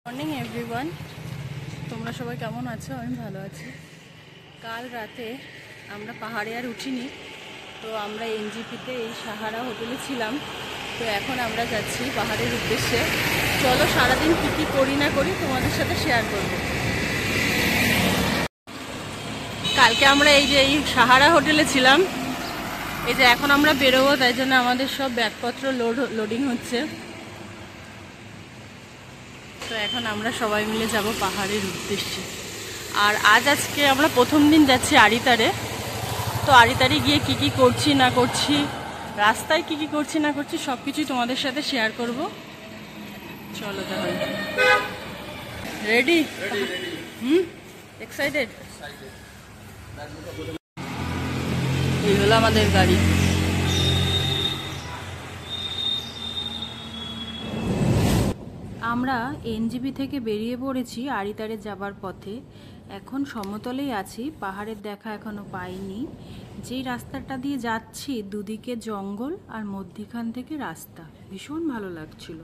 Morning everyone, তোমরা সবাই কেমন আছো? আমি ভালো আছি। কাল রাতে আমরা পাহাড়ে আর উঠিনি, তো আমরা এনজিপিতে এই সাহারা হোটেলে ছিলাম। তো এখন আমরা যাচ্ছি পাহাড়ের উদ্দেশ্যে। চলো সারাদিন কী কী করি না করি তোমাদের সাথে শেয়ার করব। কালকে আমরা এই সাহারা হোটেলে ছিলাম। এই যে এখন আমরা বেরোবো, তাই জন্য আমাদের সব ব্যাগপত্র লোডিং হচ্ছে। তো এখন আমরা সবাই মিলে যাব পাহাড়ের উদ্দেশ্যে। আর আজকে আমরা প্রথম দিন যাচ্ছি আড়িতারে। তো আড়িতারে গিয়ে কি কি করছি না করছি, রাস্তায় কি কি করছি না করছি, সব কিছুই তোমাদের সাথে শেয়ার করব। চলো তাহলে, রেডি? এক্সাইটেড? এই হলো আমাদের গাড়ি। আমরা এনজিপি থেকে বেরিয়ে পড়েছি আড়িতারে যাবার পথে। এখন সমতলেই আছি, পাহাড়ের দেখা এখনো পাইনি। যেই রাস্তাটা দিয়ে যাচ্ছি দুদিকে জঙ্গল আর মধ্যিখান থেকে রাস্তা, ভীষণ ভালো লাগছিল।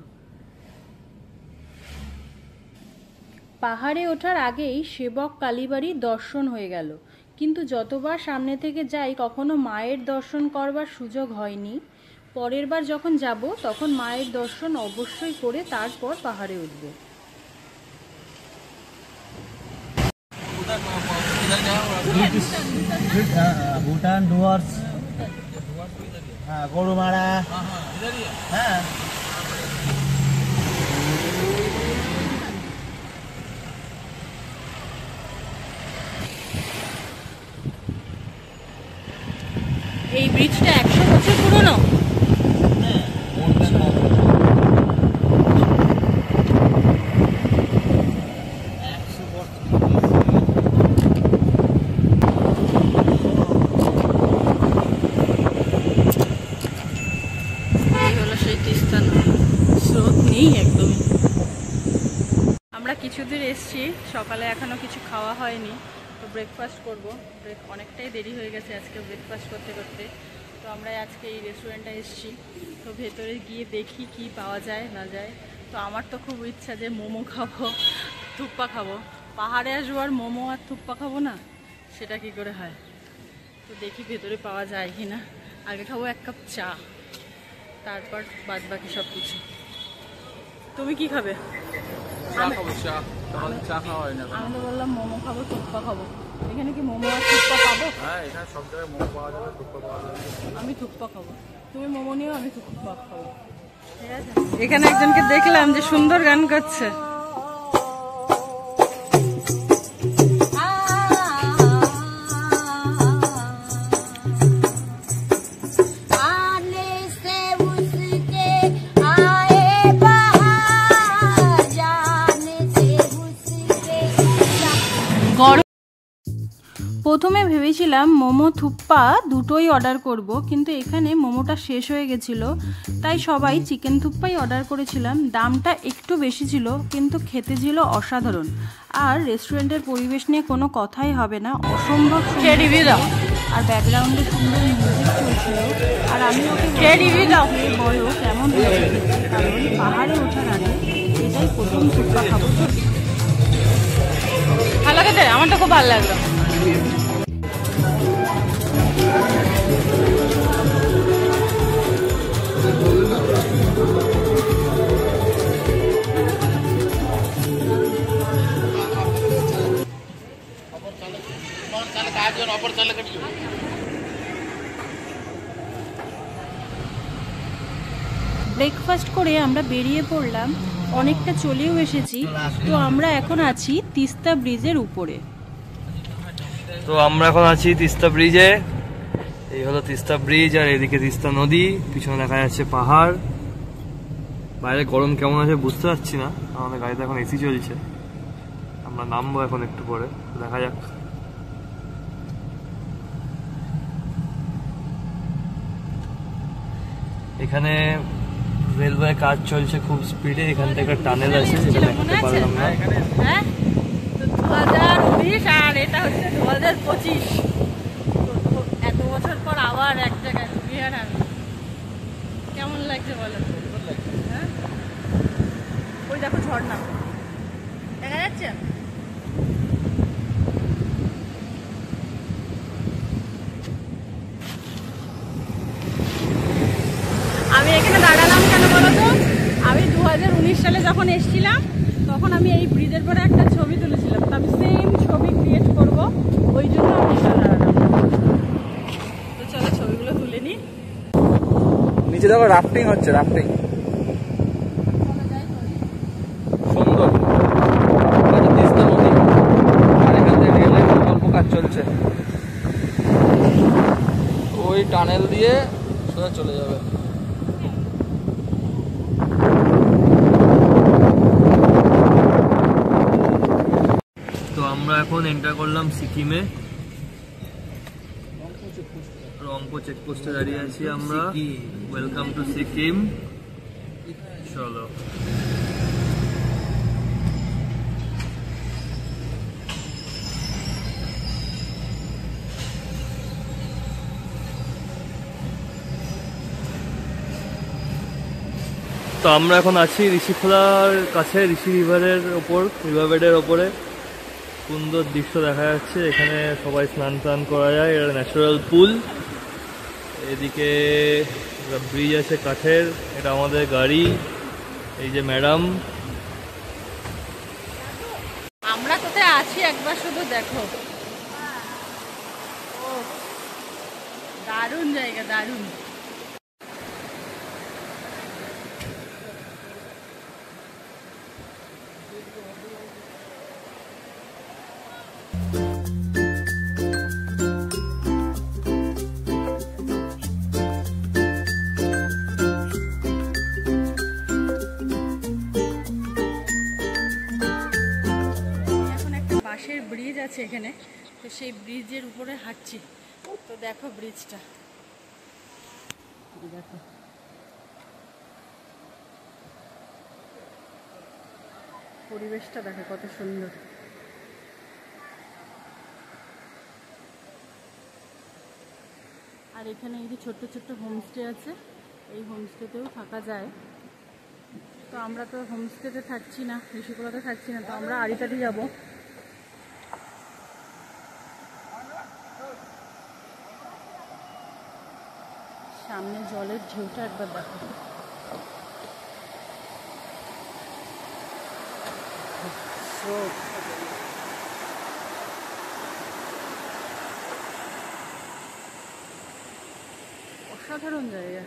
পাহাড়ে ওঠার আগেই সেবক কালীবাড়ি দর্শন হয়ে গেল, কিন্তু যতবার সামনে থেকে যাই কখনো মায়ের দর্শন করবার সুযোগ হয়নি। পরের বার যখন যাব তখন মায়ের দর্শন অবশ্যই করে তারপর পাহাড়ে উঠব। ভুটান ডুয়ার্স, গরুমারা। হ্যাঁ, এই ব্রিজটা 100 বছর পুরনো। আমরা কিছু দূর এসছি, সকালে এখনো কিছু খাওয়া হয়নি, তো ব্রেকফাস্ট করব। অনেকটাই দেরি হয়ে গেছে আজকে ব্রেকফাস্ট করতে করতে। তো আমরা আজকে এই রেস্টুরেন্টে এসছি, তো ভেতরে গিয়ে দেখি কি পাওয়া যায় না যায়। তো আমার তো খুব ইচ্ছা যে মোমো খাবো, থুপ্পা খাবো। পাহাড়ে আসবো আর মোমো আর থুপ্পা খাবো না, সেটা কি করে হয়? তো দেখি ভেতরে পাওয়া যায় কি না। আগে খাবো 1 কাপ চা, তারপর বাদ বাকি সব কিছু। তুমি কি খাবে? আমি তো বললাম মোমো খাবো, থুপ্পা খাবো। এখানে কি মোমো আর থুপ্পা পাবো? হ্যাঁ, এখানে সব জায়গায় মোমো পাওয়া যাবে, থুপ্পা পাওয়া যাবে। আমি থুপ্পা খাবো, তুমি মোমো নিও, আমি থুপ্পা খাবো। ঠিক আছে। এখানে একজনকে দেখলাম যে সুন্দর গান করছে। প্রথমে ভেবেছিলাম মোমো থুপ্পা দুটোই অর্ডার করব, কিন্তু এখানে মোমোটা শেষ হয়ে গেছিল, তাই সবাই চিকেন থুপ্পাই অর্ডার করেছিলাম। দামটা একটু বেশি ছিল, কিন্তু খেতে ছিল অসাধারণ। আর রেস্টুরেন্টের পরিবেশ নিয়ে কোনো কথাই হবে না, অসম্ভব সুন্দর। আর ব্যাকগ্রাউন্ডে সুন্দর মিউজিক চলছিল। আর আমি ওকে বলো কেমন হয়েছে, কারণ পাহাড়ে ওঠার আগে এটাই প্রথম থুপ্পা খাবো। ভালো খেতে, আমার তো খুব ভালো লাগলো। ব্রেকফাস্ট করে আমরা বেরিয়ে পড়লাম, অনেকটা চলেও এসেছি। তো আমরা এখন আছি তিস্তা ব্রিজের উপরে। তো আমরা এখন আছি তিস্তা ব্রিজে। এই হলো তিস্তা ব্রিজ, আর এদিকে তিস্তা নদী, পিছনে দেখা যাচ্ছে পাহাড়। বাইরে গরম কেমন আছে বুঝতে পারছি না, আমাদের গাড়িতে এখন এসি চলছে। আমরা নামবো এখন একটু পরে, দেখা যাক। এখানে রেলওয়ে কাজ চলছে খুব স্পিডে। এখান থেকে টানেল আছে, যেটা দেখতে পারলাম না। 2019 আর এটা হচ্ছে 2025। এত বছর পর আবার এক জায়গায় কেমন লাগছে বলো? হ্যাঁ, ওই দেখো ঝর্ণা। লাগছে? আমি এখানে দাঁড়ালাম কেন বলতো? আমি 2019 সালে যখন এসেছিলাম তখন আমি এই ব্রিজের পরে একটা ছবি তুলেছিলাম, তো আমি সেম ছবি ক্রিয়েট করবো, ওই জন্য আমি এখানে দাঁড়ালাম। তো চলো ছবিগুলো তুলে নিই। নিচে দেখো রাফটিং হচ্ছে, রাফটিং সুন্দর। তিস্তা নদী আর এখান থেকে রেলের প্রকল্প কাজ চলছে, ওই টানেল দিয়ে সোজা চলে যাবে। তো আমরা এখন এন্টার করলাম সিকিমে। রংপো চেকপোস্টে দাঁড়িয়ে আছি আমরা। Welcome to Sikkim. চলো। তো আমরা এখন আছি ঋষিখোলার কাছে, ঋষি রিভারের ওপর, রিভার বেডের ওপরে। সুন্দর দৃশ্য দেখা যাচ্ছে, এখানে সবাই স্নান টান করা যায়, এটা ন্যাচারাল পুল। এদিকে ব্রিজ আছে কাঠের, এটা আমাদের গাড়ি, এই যে ম্যাডাম। আমরা কোথায় আছি একবার শুধু দেখো, ও দারুণ জায়গা, দারুণ। বাঁশের ব্রিজ আছে এখানে, তো সেই ব্রিজের উপরে হাঁটছি। তো দেখো ব্রিজটা, দেখো পরিবেশটা, দেখো কত সুন্দর। আর এখানে এই যে ছোট্ট ছোট্ট হোমস্টে আছে, এই হোমস্টেতেও থাকা যায়। তো আমরা তো হোমস্টেতে থাকছি না, ঋষিখোলাতে থাকছি না, তো আমরা আড়িটারি যাবো। সামনে জলের ঢেউটা একবার দেখো, অসাধারণ জায়গা।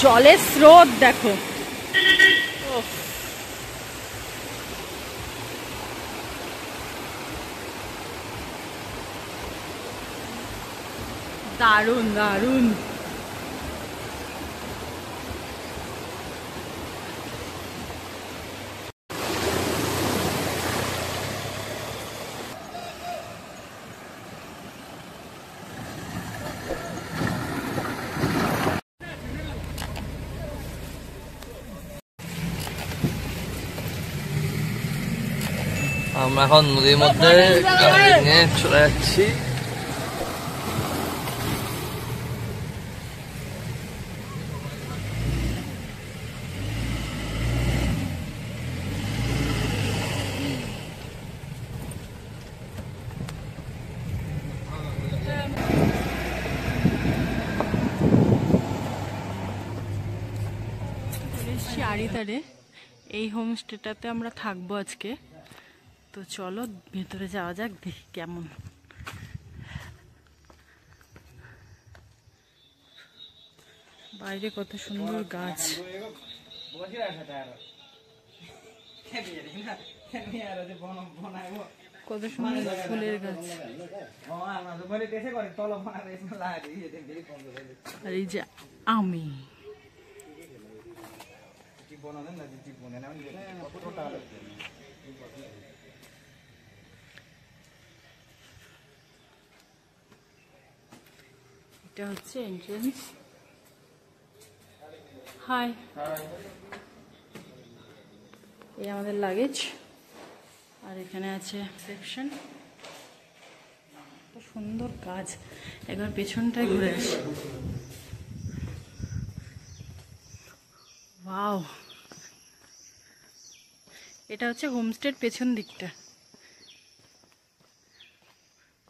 জলের স্রোত দেখো, দারুণ দারুণ। আমরা এখন নদীর মধ্যে গাড়ি নিয়ে চলে যাচ্ছি। আড়িতারে এই হোমস্টেটাতে আমরা থাকবো আজকে। তো চলো ভেতরে যাওয়া যাক, দেখি কেমন। বাইরে কত সুন্দর গাছ, কত সুন্দর ফুলের গাছ। আর এই যে আমি এটা হচ্ছে এন্ট্রেন্স। হাই, এই আমাদের লাগেজ, আর এখানে আছে রিসেপশন। সুন্দর কাজ। একবার পেছনটায় ঘুরে আসি। ওয়াও, এটা হচ্ছে হোমস্টের পেছন দিকটা।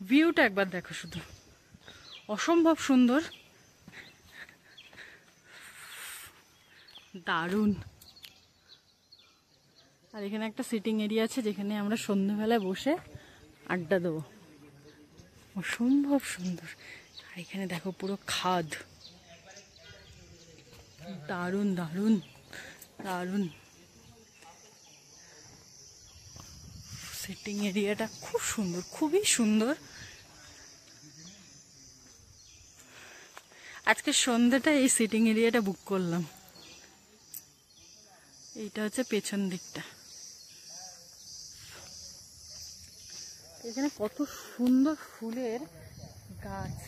ভিউটা একবার দেখো শুধু, অসম্ভব সুন্দর, দারুণ। আর এখানে একটা সিটিং এরিয়া আছে যেখানে আমরা সন্ধ্যেবেলায় বসে আড্ডা দেবো, অসম্ভব সুন্দর। আর এখানে দেখো পুরো খাদ, দারুণ দারুণ দারুণ। সিটিং এরিয়াটা খুব সুন্দর, খুবই সুন্দর। আজকে সন্ধ্যাটা এই সিটিং এরিয়াটা বুক করলাম। এইটা হচ্ছে পেছন দিকটা। এখানে কত সুন্দর ফুলের গাছ।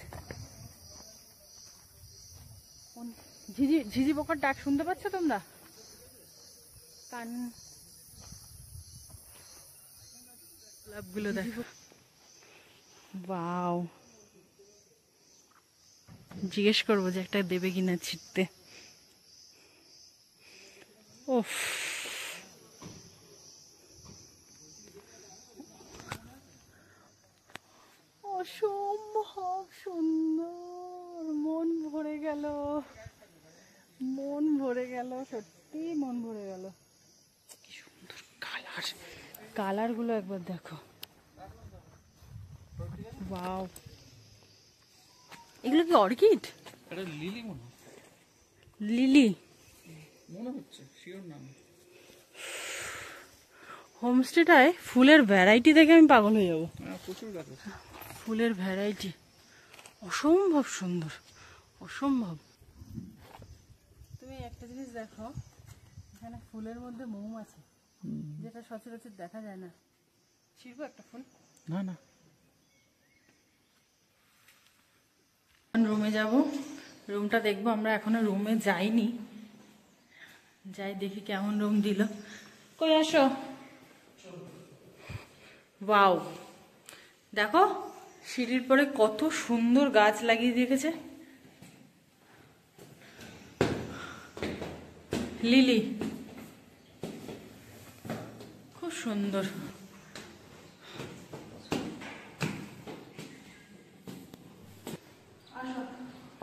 ঝিঝি ঝিঝি পোকার ডাক শুনতে পাচ্ছ তোমরা? কান গোলাপগুলো দেখো, ওয়াও। জিজ্ঞেস করবো যে একটা দেবে কিনা ছিটতে। ওফ, অসম্ভব সুন্দর, মন ভরে গেল, মন ভরে গেল, সত্যি মন ভরে গেল। কি সুন্দর কালার, কালার গুলো একবার দেখো, ওয়াও। এগুলো কি অর্কিড? এটা লিলি মনে হয়, লিলি মনে হচ্ছে, শিওর নাম। হোমস্টেটায় ফুলের ভ্যারাইটি দেখে আমি পাগল হয়ে যাবো। প্রচুর গাছ আছে, ফুলের ভ্যারাইটি অসম্ভব সুন্দর, অসম্ভব। তুমি একটা জিনিস দেখো, এখানে ফুলের মধ্যে মৌমাছি, যেটা সচরাচর দেখা যায় না। ছিড়বো একটা ফুল? না না। রুমে যাব, রুমটা দেখবো। আমরা এখনো রুমে যাইনি, যাই দেখি কেমন রুম দিল। কই আসো, ওয়াও দেখো সিঁড়ির পরে কত সুন্দর গাছ লাগিয়ে রেখেছে, লিলি, খুব সুন্দর।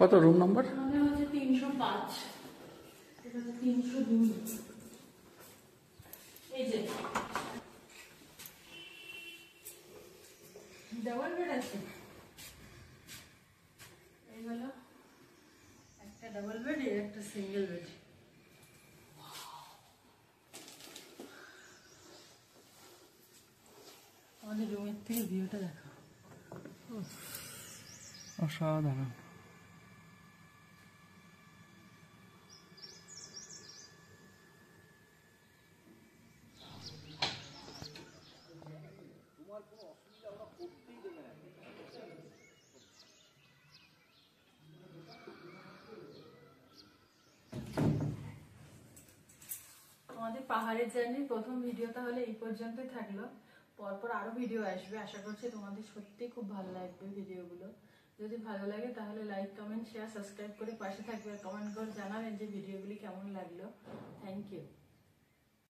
কত রুম নাম্বার? আমাদের হচ্ছে 305, এটা হচ্ছে 302। এই যে ডাবল বেড আছে, এই হলো একটা ডাবল বেড, এর একটা সিঙ্গেল বেড। আমাদের রুমের থেকে ভিউটা দেখো, অসাধারণ। আমাদের পাহাড়ের জার্নির প্রথম ভিডিও তাহলে এই পর্যন্তই থাকলো। পরপর আরো ভিডিও আসবে, আশা করছি তোমাদের সত্যি খুব ভালো লাগবে ভিডিওগুলো। যদি ভালো লাগে তাহলে লাইক, কমেন্ট, শেয়ার, সাবস্ক্রাইব করে পাশে থাকবে। কমেন্ট করে জানাবেন যে ভিডিওগুলি কেমন লাগলো। Thank you.